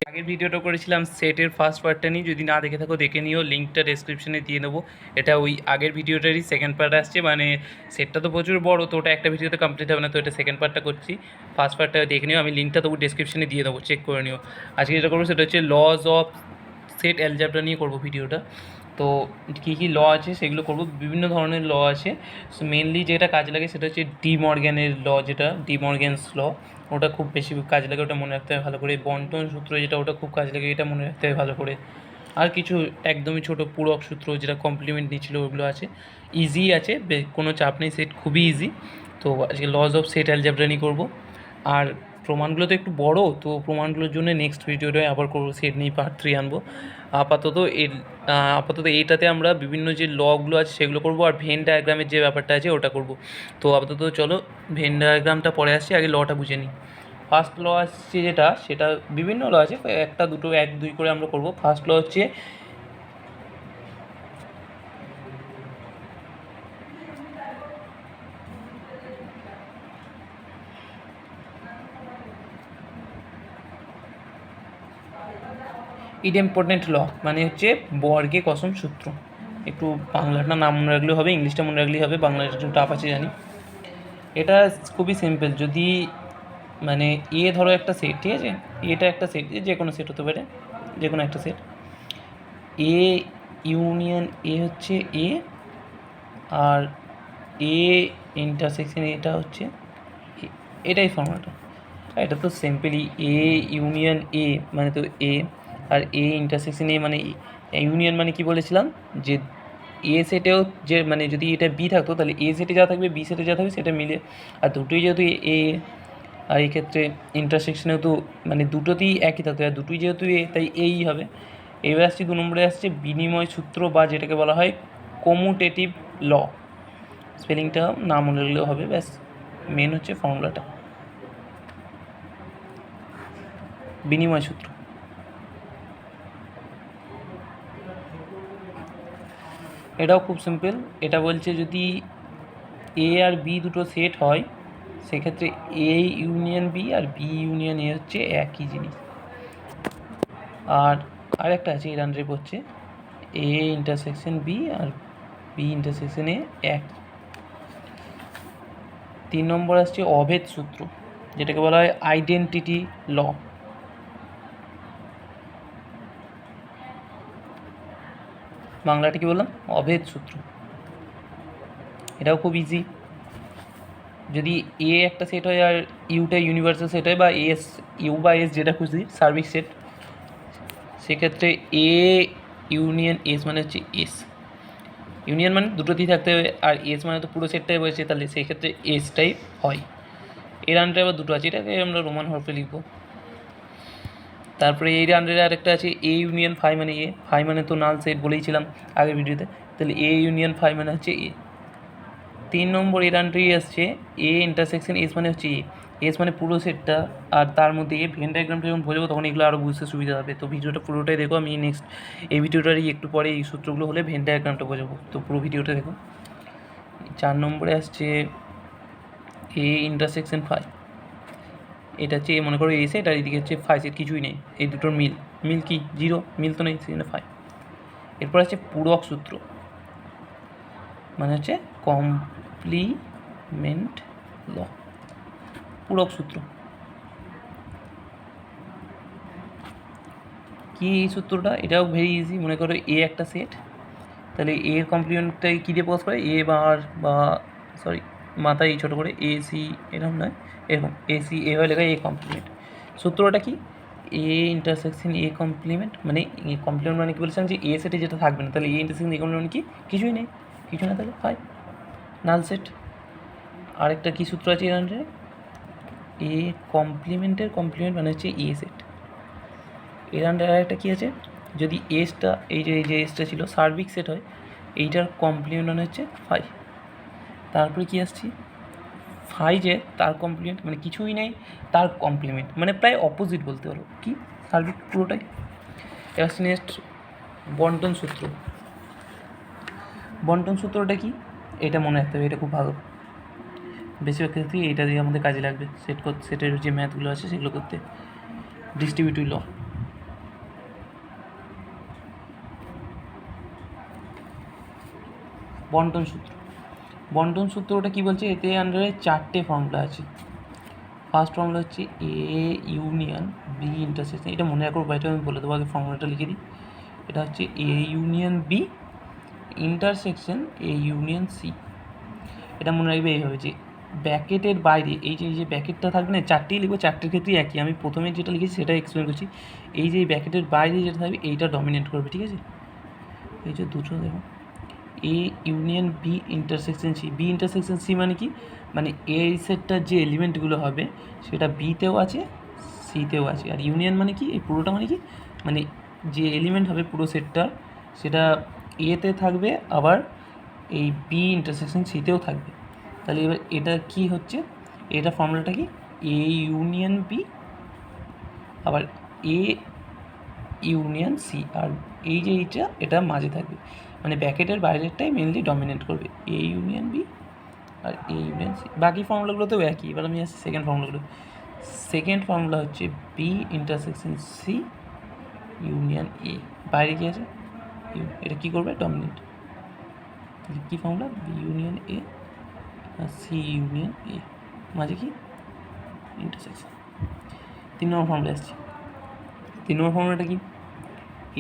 আগের ভিডিওটা করেছিলাম সেটের ফার্স্ট পার্টটা নিয়ে, যদি না দেখে থাকো দেখে নিও, লিঙ্কটা ডেসক্রিপশনে দিয়ে নেবো। এটা ওই আগের ভিডিওটারই সেকেন্ড পার্ট আসছে, মানে সেটটা তো প্রচুর বড়, তো ওটা একটা ভিডিওতে কমপ্লিট হবে না, তো এটা সেকেন্ড পার্টটা করছি। ফার্স্ট পার্টটা দেখে নিও, আমি লিঙ্কটা তবু ডেসক্রিপশনে দিয়ে দেবো, চেক করে নিও। আজকে যেটা করবো সেটা হচ্ছে লজ অফ সেট অ্যালজেব্রা নিয়ে করবো ভিডিওটা। তো কী কী ল আছে সেগুলো করবো, বিভিন্ন ধরনের ল আছে। সো মেনলি যেটা কাজে লাগে সেটা হচ্ছে ডি মর্গ্যানের ল, যেটা ডি মর্গ্যানস ল, ওটা খুব বেশি কাজে লাগে, ওটা মনে রাখতে হবে ভালো করে। বন্টন সূত্র যেটা, ওটা খুব কাজে লাগে, এটা মনে রাখতে হবে ভালো করে। আর কিছু একদমই ছোটো পূরক সূত্র যেটা কমপ্লিমেন্ট দিয়েছিল ওগুলো আছে, ইজি আছে, কোনো চাপ নেই, সেট খুবই ইজি। তো আজকে লজ অফ সেট অ্যালজেব্রা নিয়ে করবো। আর প্রমাণগুলো তো একটু বড়, তো প্রমাণগুলোর জন্য নেক্সট ভিডিওটায় আবার করবো, সেট নিয়ে পার্ট 3 আনবো। আপাতত এইটাতে আমরা বিভিন্ন যে লগুলো আছে সেগুলো করবো, আর ভেন ডায়াগ্রামের যে ব্যাপারটা আছে ওটা করবো। তো আপাতত চলো ভেন ডায়াগ্রামটা পরে আসছি, আগে লটা বুঝে নিই। ফার্স্ট ল আসছে যেটা, সেটা বিভিন্ন ল আছে, একটা দুটো এক দুই করে আমরা করবো। ফার্স্ট ল হচ্ছে ইডেমপটেন্ট ল, মানে হচ্ছে বর্গে কসম সূত্র। একটু বাংলাটা নাম মনে রাখলেও হবে, ইংলিশটা মনে রাখলেই হবে, বাংলাটা একটু টাফ আছে জানি। এটা খুবই সিম্পল। যদি মানে এ ধরো একটা সেট, ঠিক আছে, এটা একটা সেট, যে কোনো সেট হতে পারে, যে কোনো একটা সেট, এ ইউনিয়ন এ হচ্ছে এ, আর এ ইন্টারসেকশন এটা হচ্ছে এটাই ফর্মুলাটা। এটা তো সিম্পলি এ ইউনিয়ন এ মানে তো এ, আর এ ইন্টারসেকশন এ মানে ইউনিয়ন মানে কি বলেছিলাম, যে এ সেটেও যে মানে যদি এটা বি থাকতো তাহলে এ সেটে যা থাকবে বি সেটে যা থাকবে সেটা মিলে, আর দুটোই যেহেতু এ, আর এই ক্ষেত্রে ইন্টারসেকশনেও তো মানে দুটোতেই একই থাকতো, আর দুটোই যেহেতু এ তাই এই হবে। এবার আসছি 2 নম্বরে আসছে বিনিময় সূত্র, বা যেটাকে বলা হয় কমুটেটিভ ল। স্পেলিংটা না মনে রাখলেও হবে, ব্যাস মেন হচ্ছে ফর্মুলাটা, বিনিময় সূত্র। এটাও খুব সিম্পল। এটা বলছে যদি এ আর বি দুটো সেট হয়, সেক্ষেত্রে এ ইউনিয়ন বি আর বি ইউনিয়ন এ হচ্ছে একই জিনিস। আর আরেকটা আছে এর আন্ডারে পড়ছে এ ইন্টারসেকশন বি আর বি ইন্টারসেকশন এ এক। 3 নম্বর আসছে অভেদ সূত্র, যেটাকে বলা হয় আইডেন্টিটি ল। বাংলাটা কি বললাম, অভেদ সূত্র। এটাও খুব ইজি। যদি এ একটা সেট হয় আর ইউটা ইউনিভার্সাল সেট হয়, বা এস ইউ বা এস যেটা খুঁজছি সার্বিক সেট, সেক্ষেত্রে এ ইউনিয়ন এস মানে হচ্ছে এস। ইউনিয়ন মানে দুটোতেই থাকতে হবে, আর এস মানে তো পুরো সেটটাই বলেছে, তাহলে সেক্ষেত্রে এসটাই হয়। এর আন্ডারে আবার দুটো আছে, এটাকে আমরা রোমান হরফে লিখবো। তারপরে এর আন্ডারে আরেকটা আছে এ ইউনিয়ন ফাই, মানে এ ফাই মানে তো নাল সেট বলেইছিলাম আগের ভিডিওতে, তাহলে এ ইউনিয়ন ফাই মানে হচ্ছে এ। 3 নম্বর এর আন্ডারেই আসছে এ ইন্টারসেকশন এস মানে হচ্ছে এ, এস মানে পুরো সেটটা, আর তার মধ্যে এ। ভেন ডায়াগ্রামটা যখন বোঝাবো তখন এগুলো আরও বুঝতে সুবিধা হবে, তো ভিডিওটা পুরোটাই দেখো। আমি নেক্সট এই ভিডিওটারই একটু পরে এই সূত্রগুলো হলে ভেন ডায়াগ্রামটা বোঝাবো, তো পুরো ভিডিওটা দেখো। 4 নম্বরে আসছে এ ইন্টারসেকশন ফাই, এটা হচ্ছে মনে করো এ সেট, আর এদিকে হচ্ছে ফাই সেট, কিছুই নেই, এই দুটোর মিল। মিল কি? জিরো, মিল তো নেই, সেখানে ফাই। এরপর আছে পূরক সূত্র, মানে হচ্ছে কমপ্লিমেন্ট ল, পূরক সূত্র। কি এই সূত্রটা? এটাও ভেরি ইজি। মনে করো এ একটা সেট, তাহলে এর কমপ্লিমেন্টটাই কী দিয়ে প্রকাশ করে, এ বার বা সরি মাথায় ছোটো করে এ সি, এরকম নয়, এরকম এ সি এ হয়ে লেখা এ কমপ্লিমেন্ট। সূত্রটা কি? এ ইন্টারসেকশন এ কমপ্লিমেন্ট, মানে এ কমপ্লিমেন্ট মানে কি বলেছিলাম, যে এ সেটে যেটা থাকবে না, তাহলে এ ইন্টারসেকশন এ কমপ্লিমেন্ট কি? কিছুই নেই, কিছু না তাহলে ফাই, নাল সেট। আরেকটা কী সূত্র আছে এর আন্ডারে, এ কমপ্লিমেন্টের কমপ্লিমেন্ট মানে হচ্ছে এ সেট। এর আন্ডারে আরেকটা কী আছে, যদি এসটা এই যে এসটা ছিল সার্বিক সেট হয়, এইটার কমপ্লিমেন্ট মানে হচ্ছে ফাই। তারপরে কি আসছি, ফাই যে তার কমপ্লিমেন্ট মানে কিছুই নেই, তার কমপ্লিমেন্ট মানে প্রায় অপোজিট বলতে পারো, কি সার্বিক পুরোটাই। এবার নেক্সট বন্টন সূত্র। বন্টন সূত্রটা কি? এটা মনে রাখতে হবে, এটা খুব ভালো, বেশিরভাগ ক্ষেত্রেই এটা দিয়ে আমাদের কাজে লাগবে সেটের যে ম্যাথগুলো আছে সেগুলো করতে। ডিস্ট্রিবিউটিভ ল, বন্টন সূত্র। বন্টন সূত্রটা কী বলছে, এতে আন্ডারে 4টে ফর্মুলা আছে। ফার্স্ট ফর্মুলা হচ্ছে এ ইউনিয়ন বি ইন্টারসেকশন, এটা মনে রাখবো, এটা আমি বলে দেবো, আগে ফর্মুলাটা লিখে দিই। এটা হচ্ছে A union B intersection A union C. এটা মনে রাখবে এইভাবে যে ব্যাকেটের বাইরে এই যে ব্যাকেটটা থাকবে না, 4টেই লিখবো, 4টের ক্ষেত্রেই একই, আমি প্রথমে যেটা লিখেছি সেটা এক্সপ্লেন করছি। এই যে ব্যাকেটের বাইরে যেটা থাকবে এইটা ডমিনেট করবে, ঠিক আছে। এই যে দুটো দেখো, A union B intersection C. B intersection C মানে কি, মানে এই সেটটার যে এলিমেন্টগুলো হবে সেটা বিতেও আছে সিতেও আছে। আর ইউনিয়ন মানে কি, এই পুরোটা মানে কি, মানে যে এলিমেন্ট হবে পুরো সেটটার সেটা এতে থাকবে, আবার এই বি ইন্টারসেকশন সিতেও থাকবে। তাহলে এবার এটা কি হচ্ছে, এটা ফর্মুলাটা কি, এ ইউনিয়ন বি আবার এ ইউনিয়ন সি, আর এই যে এটা মাঝে থাকবে, মানে ব্যাকেটের বাইরেরটাই মেনলি ডমিনেট করবে, এ ইউনিয়ন বি আর এ ইউনিয়ন সি। বাকি ফর্মুলাগুলোতেও একই। এবার আমি আসছি সেকেন্ড ফর্মুলাগুলো। সেকেন্ড ফর্মুলা হচ্ছে B intersection C union A. বাইরে কী আছে, এটা কী করবে, ডমিনেট। তাহলে কী ফর্মুলা, বি ইউনিয়ন এ আর সি ইউনিয়ন এ, মাঝে কি ইন্টারসেকশন। 3 নম্বর ফর্মুলা আসছে। 3 নম্বর ফর্মুলাটা কি,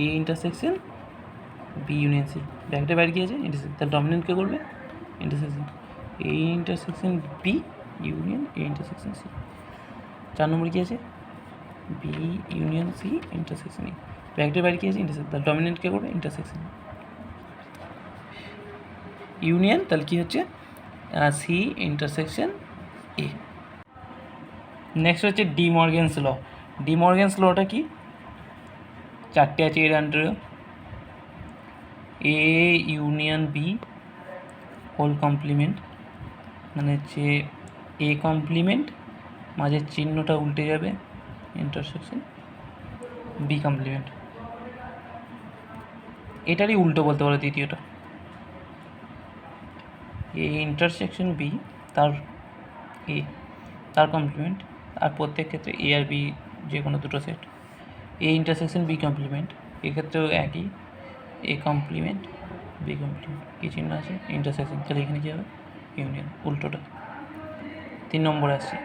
A intersection B union C, ব্র্যাকেটের বাইরে কী আছে, ইন্টারসেকশন, তাহলে ডমিনেন্ট কে করবে, intersection A intersection B union A intersection C. 4 number কী আছে, B union C intersection E, ব্র্যাকেটের বাইরে কী আছে, ইন্টারসেকশন, তাহলে ডমিনেন্ট কে করবে, ইন্টারসেকশন ইউনিয়ন, তাহলে কী হচ্ছে সি ইন্টারসেকশন এ। নেক্সট হচ্ছে De Morgan's law. De Morgan's লটা কি, 4টে আছে এর আন্ডারে, A union B whole complement, মানে হচ্ছে এ কমপ্লিমেন্ট, মাঝের চিহ্নটা উল্টে যাবে, ইন্টারসেকশন বি কমপ্লিমেন্ট, এটারই উল্টো বলতে পারো দ্বিতীয়টা, এ ইন্টারসেকশন বি তার এ তার কমপ্লিমেন্ট, আর প্রত্যেক ক্ষেত্রে এ আর বি যে কোনো দুটো set, A intersection B complement, এক্ষেত্রেও একই, এ কমপ্লিমেন্ট বি কমপ্লিমেন্ট, কী চিহ্ন আছে, ইন্টারসেকশন, তাহলে এখানে কী হবে, ইউনিয়ন, উল্টোটা। 3 নম্বরে আসছে,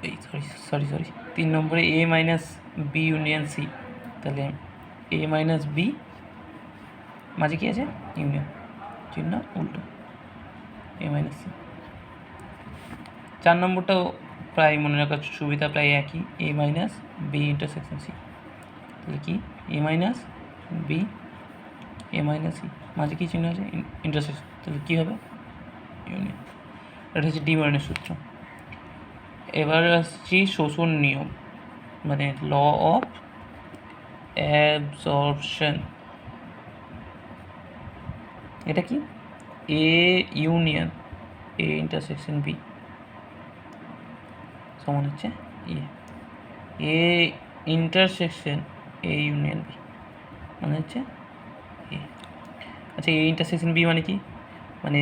এই সরি 3 নম্বরে এ মাইনাস বি ইউনিয়ন সি, তাহলে এ মাইনাস বি মাঝে কী আছে, ইউনিয়ন, চিহ্ন উল্টো, এ মাইনাস সি। 4 নম্বরটাও প্রায় মনে রাখার সুবিধা প্রায় একই, এ মাইনাস বি ইন্টারসেকশন সি, তাহলে কি, এ minus B A minus C, মাঝে কী চিহ্ন আছে, ইন্টারসেকশন, তাহলে কী হবে, ইউনিয়ন। এটা হচ্ছে ডি মর্গেনের সূত্র। এবার আসছি শোষণ নিয়ম, মানে ল অফ অ্যাবজর্পশন। এটা কি, A union A intersection B সমান হচ্ছে A intersection A union B মানে হচ্ছে এ। আচ্ছা, এ ইন্টারসেকশন বি মানে কি, মানে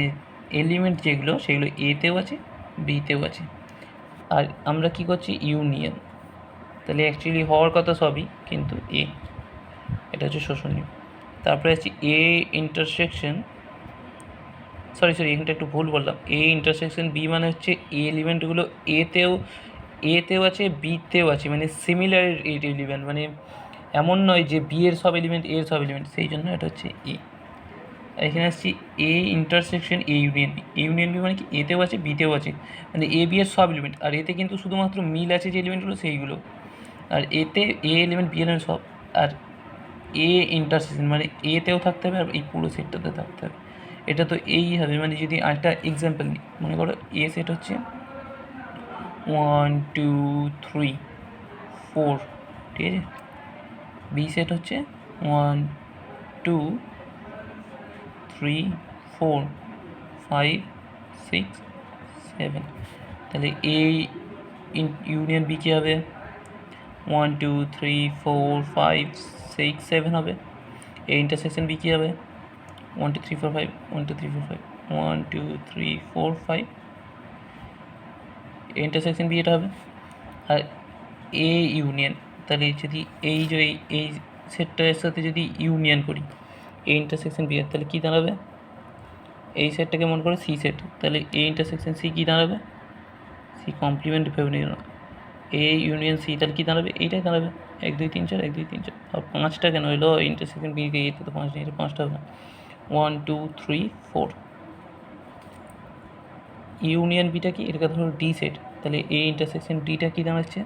এলিমেন্ট যেগুলো সেগুলো এতেও আছে বিতেও আছে, আর আমরা কি করছি, ইউনিয়ন, তাহলে অ্যাকচুয়ালি হওয়ার কথা সবই, কিন্তু এ, এটা হচ্ছে শোষণীয়। তারপরে আছে এ ইন্টারসেকশন, সরি এখানটা একটু ভুল বললাম, এ ইন্টারসেকশন বি মানে হচ্ছে এ এলিমেন্টগুলো এতেও আছে বিতেও আছে, মানে সিমিলার এলিমেন্ট, মানে এমন নয় যে বি এর সব এলিমেন্ট এর সব এলিমেন্ট, সেই জন্য এটা হচ্ছে এ। এখানে আসছি A intersection A union B, A union B মানে কি, এতেও আছে বিতেও আছে, মানে এ বি এর সব এলিমেন্ট, আর এতে কিন্তু শুধুমাত্র মিল আছে যে এলিমেন্টগুলো সেইগুলো, আর এতে এ এলিমেন্ট বি এলিমেন্ট সব, আর এ ইন্টারসেকশন মানে এতেও থাকতে হবে আর এই পুরো সেটটাতে থাকতে হবে। এটা তো এই হবে, মানে যদি আরেকটা এক্সাম্পল নিই, মনে করো এ সেট হচ্ছে 1 2 3 4, ঠিক আছে, বি সেট হচ্ছে 1 2 3 4 5 6 7, তাহলে এ ইউনিয়ন বি কী হবে, 1 2 3 4 5 6 7 হবে। এ ইন্টারসেকশন বি কী হবে, 1 2 3 4 5 1 2 3 4 5 1 2 3 4 5, এ ইন্টারসেকশন বি এটা হবে। আর এ ইউনিয়ন, তাহলে যদি এই যে এই সেটটার সাথে যদি ইউনিয়ন করি, এ ইন্টারসেকশন বি তাহলে কী দাঁড়াবে? এই সেটটাকে মনে করো সি সেট, তাহলে এ ইন্টারসেকশন সি কী দাঁড়াবে? C complement feminine, A union C তাহলে কী দাঁড়াবে? এইটাই দাঁড়াবে 1 2 3 4 1 2 3 4। আর 5টা কেন হলো? ইন্টারসেকশন বি কে এতে তো 5 নেই, এটা 5টা হবে 1 2 3 4। ইউনিয়ন বিটা কি? এটাকে ধরো ডি সেট, তাহলে এ ইন্টারসেকশন ডিটা কী দাঁড়াচ্ছে?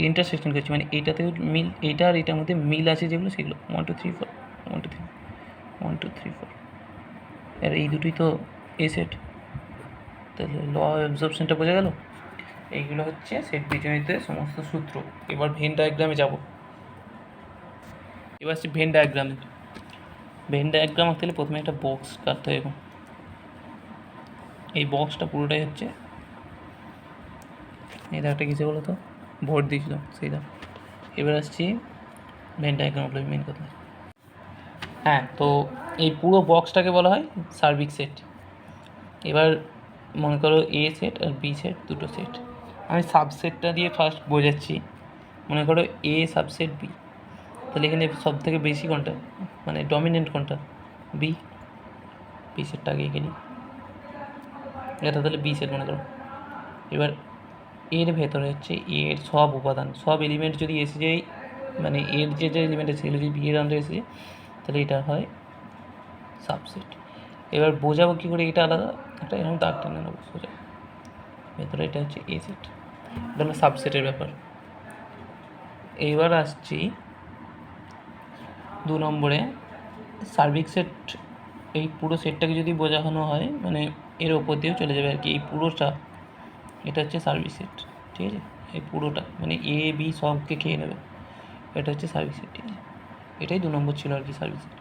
ইন্টারসেকশন করছি মানে এইটাতেও মিল, এইটা আর এটার মধ্যে মিল আছে যেগুলো সেগুলো 1 2 3 4 1 2 3 1 2 3 4। আর এই দুটোই তো এ সেট, তাহলে ল অ্যাবজর্পশনটা বোঝা গেল। এইগুলো হচ্ছে সেট বীজগণিতের সমস্ত সূত্র। এবার ভেন ডায়াগ্রামে যাব। এবার হচ্ছে ভেন ডায়াগ্রামে। ভেন ডায়াগ্রাম আঁকতে গেলে প্রথমে একটা বক্স কাটতে হবে। এই বক্সটা পুরোটাই হচ্ছে এটা একটা কিছু বলো তো ভোট দিয়েছিল সেইটা। এবার আসছি ভেন ডায়াগ্রাম মেন কথা। হ্যাঁ, তো এই পুরো বক্সটাকে বলা হয় সার্বিক সেট। এবার মনে করো এ সেট আর বি সেট দুটো সেট, আমি সাবসেটটা দিয়ে ফার্স্ট বোঝাচ্ছি। মনে করো এ সাবসেট বি, তাহলে এখানে সব থেকে বেশি কোনটা মানে ডমিনেন্ট কোনটা? বি। বি সেটটা আগে এঁকে নিই, এটা তাহলে বি সেট মনে করো। এবার এর ভেতরে হচ্ছে এর সব উপাদান, সব এলিমেন্ট যদি এসে যায়, মানে এর যে যে এলিমেন্ট আছে সেগুলো যদি বি এর আন্ডারে এসে যায় তাহলে এটা হয় সাবসেট। এবার বোঝাবো কী করে এটা আলাদা? একটা এরকম দাগ টেনে নেবো সোজা, ভেতরে এটা হচ্ছে এ সেট, এটা হলো সাবসেটের ব্যাপার। এইবার আসছি 2 নম্বরে সার্বিক সেট। এই পুরো সেটটাকে যদি বোঝানো হয় মানে এর ওপর দিয়েও চলে যাবে আর কি, এই পুরোটা এটা হচ্ছে সার্বিক সেট, ঠিক আছে? এই পুরোটা মানে এ বি সবকে খেয়ে নেবে, এটা হচ্ছে সার্বিক সেট, ঠিক আছে? এটাই 2 নম্বর ছিল আর কি সার্বিক সেট।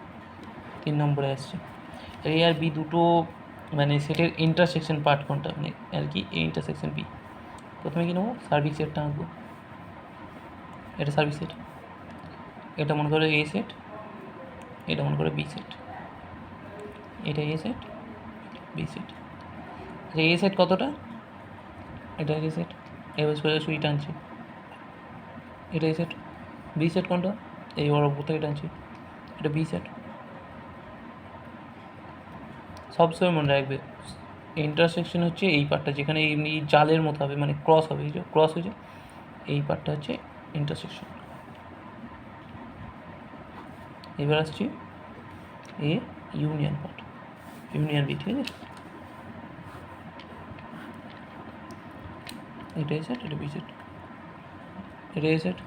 3 নম্বরে আসছে এ আর বি দুটো মানে সেটের ইন্টারসেকশন পার্ট কোনটা মানে আর কি এ ইন্টারসেকশন বি। প্রথমে কী নেবো? সার্বিক সেটটা আঁকবো, এটা সার্বিক সেট, এটা মনে করো এ সেট, এটা মনে করো বি সেট, এটা A set B set. A set কতটা? এটা এ সেট, এবার সোজা সুই টানছি, এটা এ সেট। বি সেট কোনটা? এই বড় উপর থেকে টানছি, এটা বি সেট। সবসময় মনে রাখবে ইন্টারসেকশন হচ্ছে এই পার্টটা যেখানে এমনি জালের মতো হবে মানে ক্রস হবে, এই যে ক্রস হয়েছে এই পার্টটা হচ্ছে ইন্টারসেকশন। এবার আসছি A union part, union B, ঠিক আছে? এটা এ সেট, এটা বি সেট, এটা এ সেট,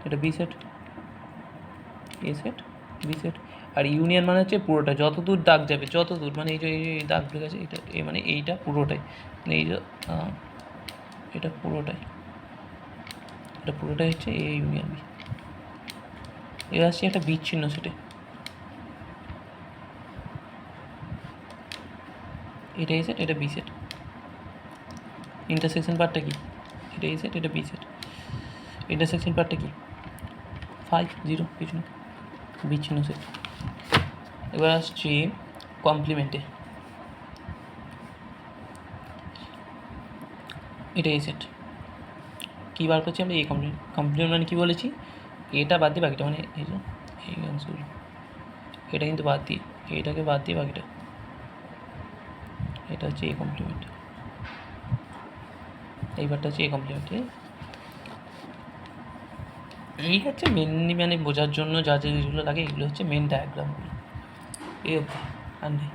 এটা B set, A set B set. আর ইউনিয়ন মানে হচ্ছে পুরোটা, যত দূর দাগ যাবে, যত দূর মানে এই যে এই দাগ ঢুকে আছে এটা এ মানে এইটা পুরোটাই, মানে এই যে এটা পুরোটাই, এটা পুরোটাই হচ্ছে এ ইউনিয়ন বি। এবার আসছে একটা বিচ্ছিন্ন সেটে, এটা এ সেট, এটা বি সেট। ইন্টারসেকশন পার্টটা কি? এটা এ সেট, এটা বি সেট। ইন্টারসেকশন পার্টটা কি? 5 0 কিছু না, বিচ্ছিন্ন সেট। এবার আসছি কমপ্লিমেন্টে, এটা এই সেট। কী বার করছি আমরা? এই কমপ্লিমেন্ট। কমপ্লিমেন্ট মানে কী বলেছি? এটা বাদ দিয়ে বাকিটা, মানে এই যে এই অংশগুলো, এটা কিন্তু বাদ দিয়ে, এটাকে বাদ দিয়ে বাকিটা, এটা হচ্ছে এ কমপ্লিমেন্ট, এইবারটা হচ্ছে এ কমপ্লিমেন্ট, ঠিক আছে? এই হচ্ছে মেনলি মানে বোঝার জন্য যা যে জিনিসগুলো লাগে এগুলো হচ্ছে মেন ডায়াগ্রামগুলো, এই অবধি আর নেই।